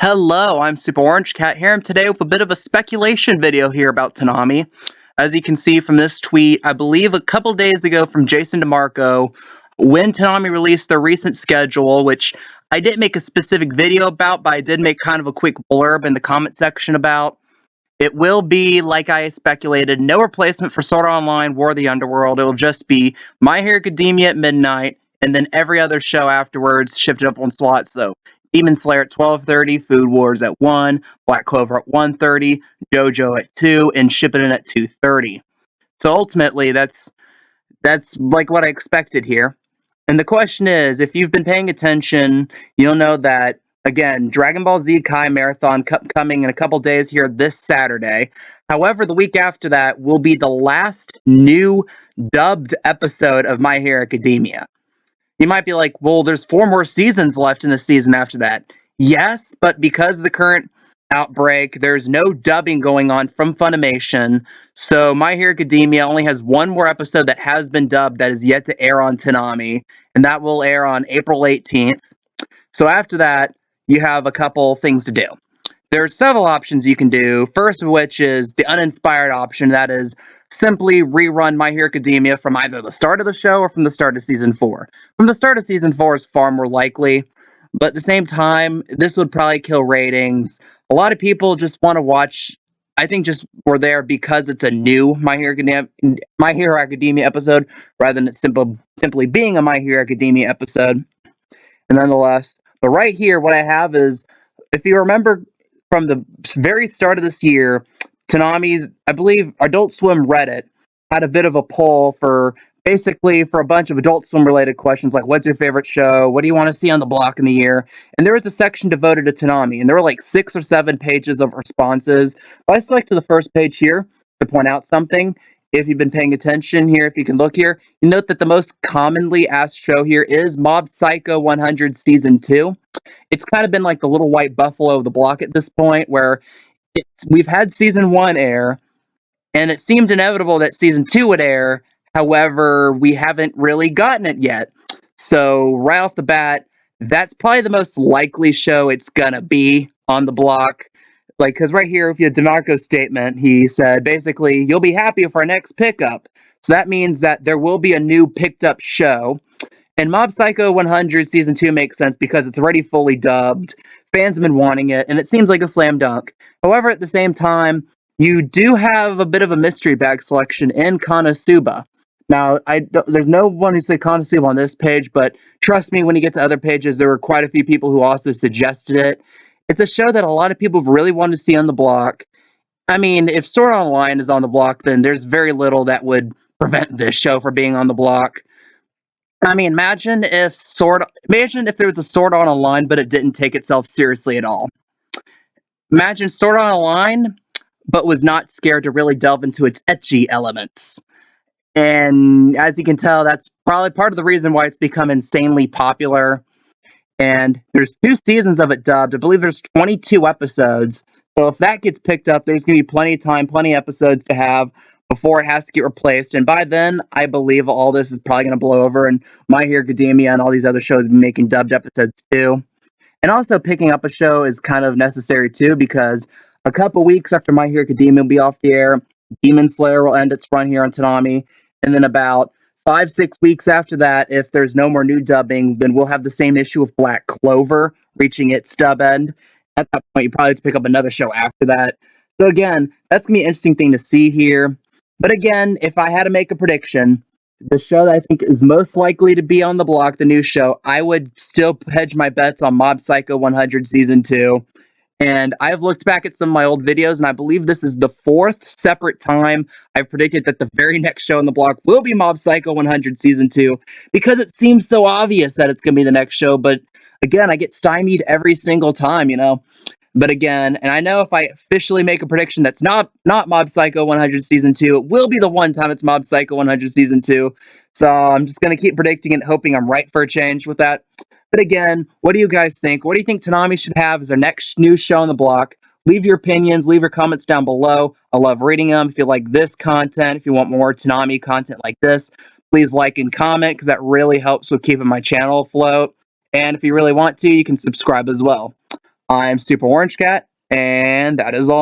Hello, I'm Super Orange Cat here, and today with a bit of a speculation video here about Toonami. As you can see from this tweet, I believe a couple days ago from Jason DeMarco, when Toonami released their recent schedule, which I didn't make a specific video about, but I did make kind of a quick blurb in the comment section about. It will be, like I speculated, no replacement for Sword Art Online, War of the Underworld. It'll just be My Hero Academia at midnight, and then every other show afterwards shifted up one slot. So Demon Slayer at 12:30, Food Wars at 1, Black Clover at 1:30, JoJo at 2, and Shippuden at 2:30. So ultimately, that's like what I expected here. And the question is, if you've been paying attention, you'll know that, again, Dragon Ball Z Kai Marathon coming in a couple days here this Saturday. However, the week after that will be the last new dubbed episode of My Hero Academia. You might be like, well, there's 4 more seasons left in the season after that. Yes, but because of the current outbreak, there's no dubbing going on from Funimation. So My Hero Academia only has 1 more episode that has been dubbed that is yet to air on Toonami, and that will air on April 18th. So after that, you have a couple things to do. There are several options you can do, first of which is the uninspired option, that is simply rerun My Hero Academia from either the start of the show or from the start of Season 4. From the start of Season 4 is far more likely, but at the same time, this would probably kill ratings. A lot of people just want to watch, I think just were there because it's a new My Hero Academia episode, rather than it simply being a My Hero Academia episode. And nonetheless, but right here, what I have is, if you remember from the very start of this year, Toonami's, I believe, Adult Swim Reddit had a bit of a poll for basically for a bunch of Adult Swim related questions like, what's your favorite show? What do you want to see on the block in the year? And there was a section devoted to Toonami, and there were like 6 or 7 pages of responses. But I selected the first page here to point out something. If you've been paying attention here, if you can look here, you note that the most commonly asked show here is Mob Psycho 100 Season 2. It's kind of been like the little white buffalo of the block at this point, where we've had Season 1 air, and it seemed inevitable that Season 2 would air. However, we haven't really gotten it yet. So right off the bat, that's probably the most likely show it's gonna be on the block. Like, because right here, if you had DeMarco's statement, he said, basically, you'll be happy for our next pickup. So that means that there will be a new picked up show. And Mob Psycho 100 Season 2 makes sense because it's already fully dubbed. Fans have been wanting it, and it seems like a slam dunk. However, at the same time, you do have a bit of a mystery bag selection in Konosuba. Now, there's no one who said Konosuba on this page, but trust me, when you get to other pages, there were quite a few people who also suggested it. It's a show that a lot of people have really wanted to see on the block. I mean, if Sword Art Online is on the block, then there's very little that would prevent this show from being on the block. I mean, imagine if there was a Sword Art Online, but it didn't take itself seriously at all. Imagine Sword Art Online, but was not scared to really delve into its ecchi elements. And as you can tell, that's probably part of the reason why it's become insanely popular. And there's 2 seasons of it dubbed. I believe there's 22 episodes. So if that gets picked up, there's going to be plenty of time, plenty of episodes to have before it has to get replaced. And by then, I believe all this is probably going to blow over, and My Hero Academia and all these other shows will be making dubbed episodes too. And also, picking up a show is kind of necessary too, because a couple weeks after My Hero Academia will be off the air, Demon Slayer will end its run here on Toonami. And then about 5-6 weeks after that, if there's no more new dubbing, then we'll have the same issue with Black Clover reaching its stub end. At that point, you probably have to pick up another show after that. So again, that's going to be an interesting thing to see here. But again, if I had to make a prediction, the show that I think is most likely to be on the block, the new show, I would still hedge my bets on Mob Psycho 100 Season 2. And I've looked back at some of my old videos, and I believe this is the 4th separate time I've predicted that the very next show on the block will be Mob Psycho 100 Season 2, because it seems so obvious that it's going to be the next show. But again, I get stymied every single time, you know. But again, and I know if I officially make a prediction that's not Mob Psycho 100 Season 2, it will be the one time it's Mob Psycho 100 Season 2. So I'm just going to keep predicting and hoping I'm right for a change with that. But again, what do you guys think? What do you think Toonami should have as their next new show on the block? Leave your opinions, leave your comments down below. I love reading them. If you like this content, if you want more Toonami content like this, please like and comment, because that really helps with keeping my channel afloat. And if you really want to, you can subscribe as well. I'm Super Orange Cat, and that is all.